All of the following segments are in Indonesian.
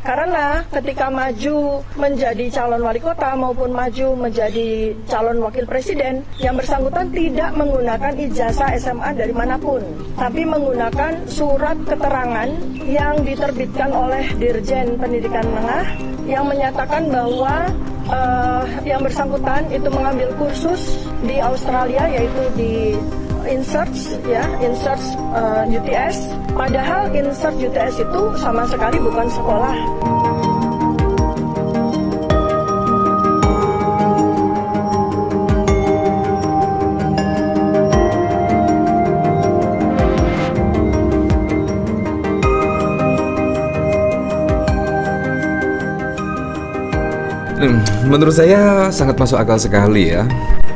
Karena ketika maju menjadi calon wali kota maupun maju menjadi calon wakil presiden, yang bersangkutan tidak menggunakan ijazah SMA dari manapun, tapi menggunakan surat keterangan yang diterbitkan oleh Dirjen Pendidikan Menengah yang menyatakan bahwa yang bersangkutan itu mengambil kursus di Australia, yaitu di InSearch UTS. Padahal InSearch UTS itu sama sekali bukan sekolah. Menurut saya sangat masuk akal sekali ya,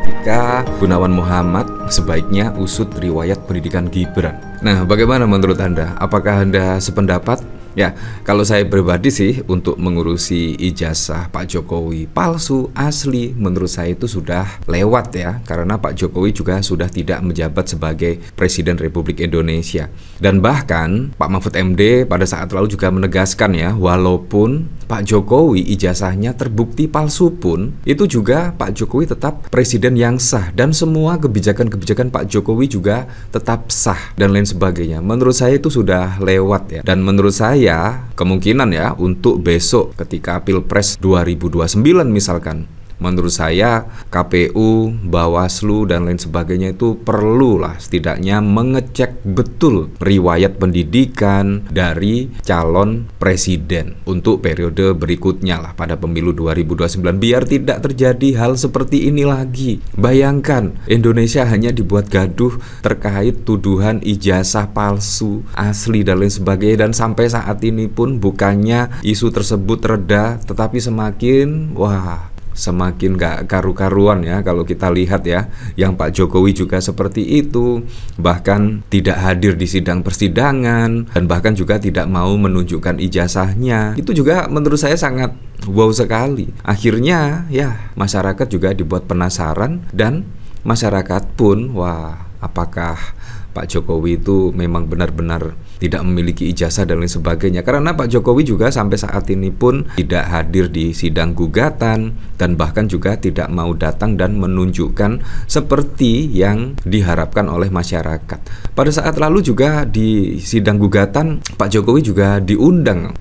ketika Gunawan Muhammad sebaiknya usut riwayat pendidikan Gibran. Nah, bagaimana menurut Anda? Apakah Anda sependapat? Ya, kalau saya pribadi sih untuk mengurusi ijazah Pak Jokowi palsu, asli, menurut saya itu sudah lewat ya. Karena Pak Jokowi juga sudah tidak menjabat sebagai Presiden Republik Indonesia. Dan bahkan Pak Mahfud MD pada saat lalu juga menegaskan ya, walaupun Pak Jokowi ijazahnya terbukti palsu pun, itu juga Pak Jokowi tetap Presiden yang sah. Dan semua kebijakan-kebijakan Pak Jokowi juga tetap sah dan lain sebagainya. Menurut saya itu sudah lewat ya. Dan menurut saya kemungkinan ya untuk besok ketika Pilpres 2029 misalkan, menurut saya KPU, Bawaslu dan lain sebagainya itu perlulah setidaknya mengecek betul riwayat pendidikan dari calon presiden untuk periode berikutnya lah pada pemilu 2029, biar tidak terjadi hal seperti ini lagi. Bayangkan Indonesia hanya dibuat gaduh terkait tuduhan ijazah palsu, asli dan lain sebagainya, dan sampai saat ini pun bukannya isu tersebut reda, tetapi semakin gak karu-karuan ya kalau kita lihat ya. Yang Pak Jokowi juga seperti itu, bahkan tidak hadir di sidang persidangan dan bahkan juga tidak mau menunjukkan ijazahnya. Itu juga menurut saya sangat wow sekali. Akhirnya ya masyarakat juga dibuat penasaran dan masyarakat pun apakah Pak Jokowi itu memang benar-benar tidak memiliki ijazah dan lain sebagainya. Karena Pak Jokowi juga sampai saat ini pun tidak hadir di sidang gugatan dan bahkan juga tidak mau datang dan menunjukkan seperti yang diharapkan oleh masyarakat. Pada saat lalu juga di sidang gugatan Pak Jokowi juga diundang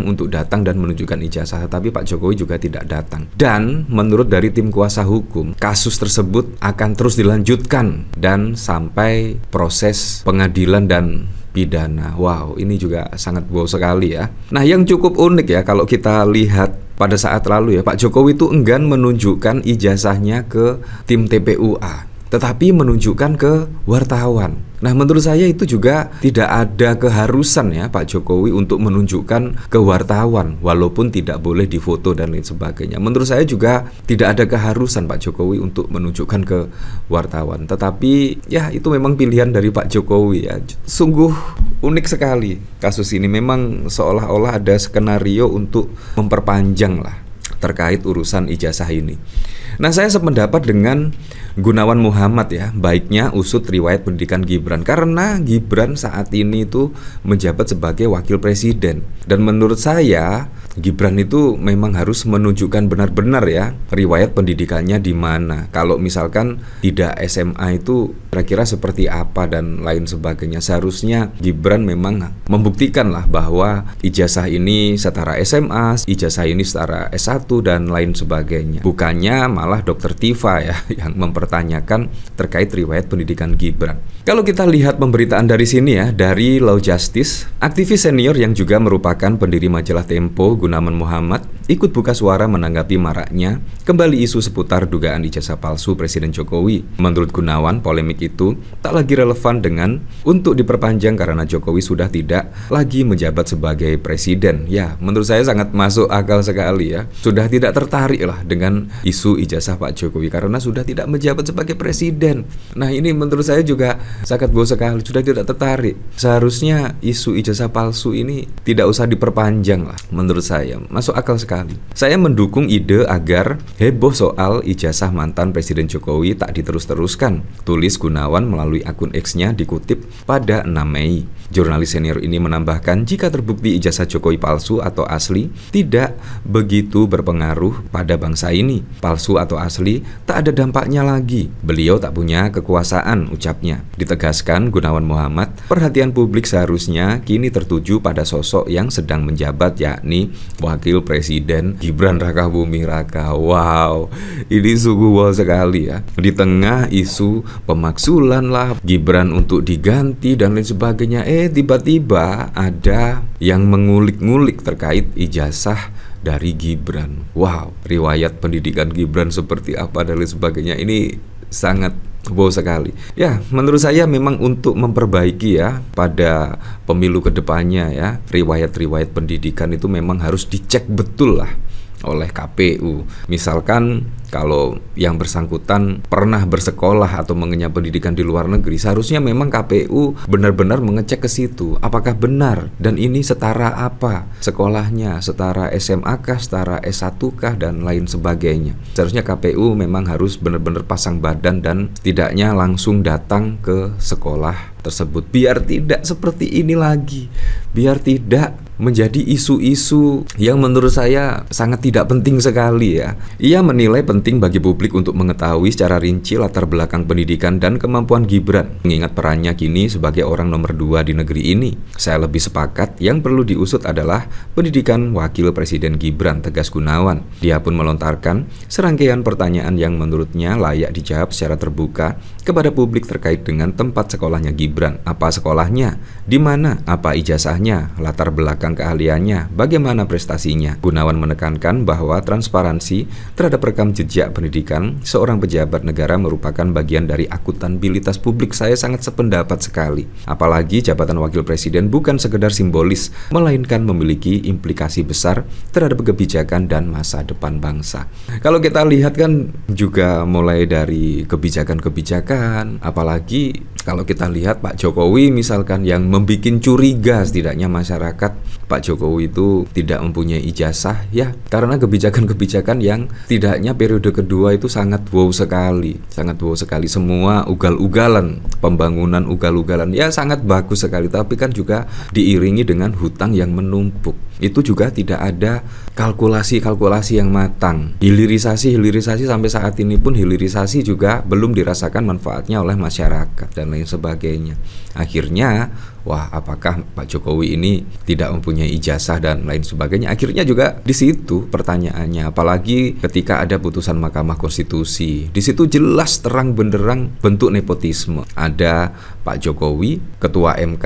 untuk datang dan menunjukkan ijazah, tapi Pak Jokowi juga tidak datang. Dan menurut dari tim kuasa hukum, kasus tersebut akan terus dilanjutkan dan sampai proses pengadilan dan pidana. Wow, ini juga sangat wow sekali ya. Nah, yang cukup unik ya kalau kita lihat pada saat lalu ya, Pak Jokowi itu enggan menunjukkan ijazahnya ke tim TPUA, tetapi menunjukkan ke wartawan. Nah, menurut saya itu juga tidak ada keharusan ya Pak Jokowi untuk menunjukkan ke wartawan, walaupun tidak boleh difoto dan lain sebagainya. Menurut saya juga tidak ada keharusan Pak Jokowi untuk menunjukkan ke wartawan. Tetapi ya itu memang pilihan dari Pak Jokowi ya. Sungguh unik sekali kasus ini. Memang seolah-olah ada skenario untuk memperpanjang lah terkait urusan ijazah ini. Nah, saya sependapat dengan Gunawan Muhammad ya, baiknya usut riwayat pendidikan Gibran, karena Gibran saat ini itu menjabat sebagai wakil presiden. Dan menurut saya Gibran itu memang harus menunjukkan benar-benar ya riwayat pendidikannya di mana. Kalau misalkan tidak SMA itu kira-kira seperti apa dan lain sebagainya. Seharusnya Gibran memang membuktikan lah bahwa ijazah ini setara SMA, ijazah ini setara S1 dan lain sebagainya. Bukannya malah Dr. Tifa ya yang mempertanyakan terkait riwayat pendidikan Gibran. Kalau kita lihat pemberitaan dari sini ya, dari Law Justice, aktivis senior yang juga merupakan pendiri majalah Tempo, Gunawan Muhammad, ikut buka suara menanggapi maraknya kembali isu seputar dugaan ijazah palsu Presiden Jokowi. Menurut Gunawan, polemik itu tak lagi relevan dengan untuk diperpanjang karena Jokowi sudah tidak lagi menjabat sebagai presiden. Ya, menurut saya sangat masuk akal sekali ya. Sudah tidak tertarik lah dengan isu ijazah Pak Jokowi karena sudah tidak menjabat sebagai presiden. Nah, ini menurut saya juga sangat bos sekali, sudah tidak tertarik. Seharusnya isu ijazah palsu ini tidak usah diperpanjang lah, menurut saya masuk akal sekali. sekali. Saya mendukung ide agar heboh soal ijazah mantan Presiden Jokowi tak diterus-teruskan, tulis Gunawan melalui akun X-nya dikutip pada 6 Mei. Jurnalis senior ini menambahkan jika terbukti ijazah Jokowi palsu atau asli, tidak begitu berpengaruh pada bangsa ini. Palsu atau asli, tak ada dampaknya lagi. Beliau tak punya kekuasaan, ucapnya. Ditegaskan Gunawan Muhammad, perhatian publik seharusnya kini tertuju pada sosok yang sedang menjabat, yakni Wakil Presiden Gibran Rakabuming Raka. Wow, ini sungguh wow sekali ya. Di tengah isu pemaksulan lah Gibran untuk diganti dan lain sebagainya, tiba-tiba ada yang mengulik-ngulik terkait ijazah dari Gibran. Wow, riwayat pendidikan Gibran seperti apa dan lain sebagainya. Ini sangat wow sekali. Ya, menurut saya memang untuk memperbaiki ya pada pemilu kedepannya ya, riwayat-riwayat pendidikan itu memang harus dicek betul lah oleh KPU. Misalkan kalau yang bersangkutan pernah bersekolah atau mengenyam pendidikan di luar negeri, seharusnya memang KPU benar-benar mengecek ke situ. Apakah benar? Dan ini setara apa? Sekolahnya setara SMA kah, setara S1 kah, dan lain sebagainya. Seharusnya KPU memang harus benar-benar pasang badan dan setidaknya langsung datang ke sekolah tersebut. Biar tidak seperti ini lagi. Biar tidak menjadi isu-isu yang menurut saya sangat tidak penting sekali ya. Ia menilai penting bagi publik untuk mengetahui secara rinci latar belakang pendidikan dan kemampuan Gibran, mengingat perannya kini sebagai orang nomor 2 di negeri ini. Saya lebih sepakat yang perlu diusut adalah pendidikan Wakil Presiden Gibran, tegas Gunawan. Dia pun melontarkan serangkaian pertanyaan yang menurutnya layak dijawab secara terbuka kepada publik terkait dengan tempat sekolahnya Gibran. Apa sekolahnya? Di mana? Apa ijazahnya? Latar belakang keahliannya, bagaimana prestasinya. Gunawan menekankan bahwa transparansi terhadap rekam jejak pendidikan seorang pejabat negara merupakan bagian dari akuntabilitas publik. Saya sangat sependapat sekali. Apalagi jabatan wakil presiden bukan sekedar simbolis, melainkan memiliki implikasi besar terhadap kebijakan dan masa depan bangsa. Kalau kita lihat kan juga mulai dari kebijakan-kebijakan, apalagi kalau kita lihat Pak Jokowi misalkan yang membuat curiga setidaknya masyarakat, Pak Jokowi itu tidak mempunyai ijazah ya, karena kebijakan-kebijakan yang tidaknya periode kedua itu sangat wow sekali. Sangat wow sekali, semua ugal-ugalan, pembangunan ugal-ugalan ya sangat bagus sekali, tapi kan juga diiringi dengan hutang yang menumpuk. Itu juga tidak ada kalkulasi-kalkulasi yang matang. Hilirisasi sampai saat ini pun hilirisasi juga belum dirasakan manfaatnya oleh masyarakat dan lain sebagainya. Akhirnya, wah, apakah Pak Jokowi ini tidak mempunyai ijazah dan lain sebagainya? Akhirnya juga di situ pertanyaannya. Apalagi ketika ada putusan Mahkamah Konstitusi, di situ jelas terang benderang bentuk nepotisme. Ada Pak Jokowi, Ketua MK,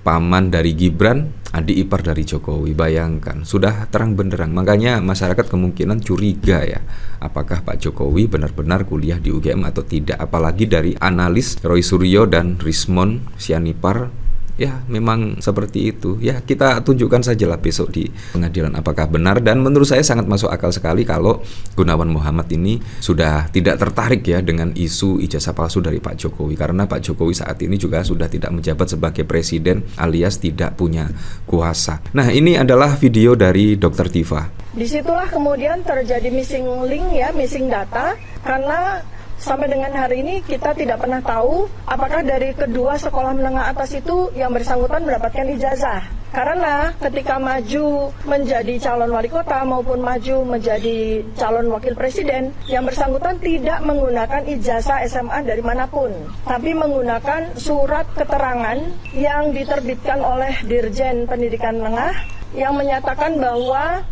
paman dari Gibran, adik ipar dari Jokowi. Bayangkan, sudah terang benderang. Makanya masyarakat kemungkinan curiga ya, apakah Pak Jokowi benar-benar kuliah di UGM atau tidak. Apalagi dari analis Roy Suryo dan Rismond Sianipar. Ya memang seperti itu. Ya kita tunjukkan sajalah besok di pengadilan apakah benar. Dan menurut saya sangat masuk akal sekali kalau Gunawan Muhammad ini sudah tidak tertarik ya dengan isu ijazah palsu dari Pak Jokowi. Karena Pak Jokowi saat ini juga sudah tidak menjabat sebagai presiden alias tidak punya kuasa. Nah, ini adalah video dari Dr. Tifa. Disitulah kemudian terjadi missing link ya, missing data, karena sampai dengan hari ini kita tidak pernah tahu apakah dari kedua sekolah menengah atas itu yang bersangkutan mendapatkan ijazah. Karena ketika maju menjadi calon wali kota maupun maju menjadi calon wakil presiden, yang bersangkutan tidak menggunakan ijazah SMA dari manapun, tapi menggunakan surat keterangan yang diterbitkan oleh Dirjen Pendidikan Menengah yang menyatakan bahwa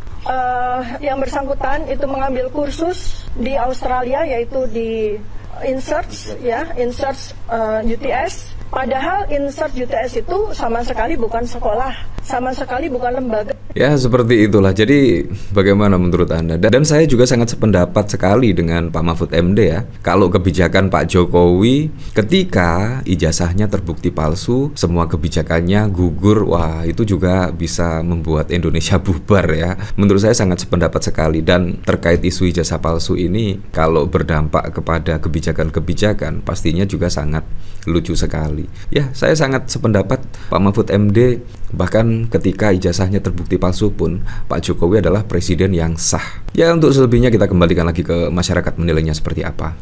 yang bersangkutan itu mengambil kursus di Australia, yaitu di InSearch ya, InSearch UTS. Padahal InSearch UTS itu sama sekali bukan sekolah, sama sekali bukan lembaga. Ya seperti itulah. Jadi bagaimana menurut Anda? Dan saya juga sangat sependapat sekali dengan Pak Mahfud MD ya. Kalau kebijakan Pak Jokowi ketika ijazahnya terbukti palsu, semua kebijakannya gugur, wah itu juga bisa membuat Indonesia bubar ya. Menurut saya sangat sependapat sekali. Dan terkait isu ijazah palsu ini, kalau berdampak kepada kebijakan-kebijakan, pastinya juga sangat lucu sekali. Ya, saya sangat sependapat Pak Mahfud MD Bahkan ketika ijazahnya terbukti palsu pun, Pak Jokowi adalah presiden yang sah. Ya, untuk selebihnya kita kembalikan lagi ke masyarakat menilainya seperti apa.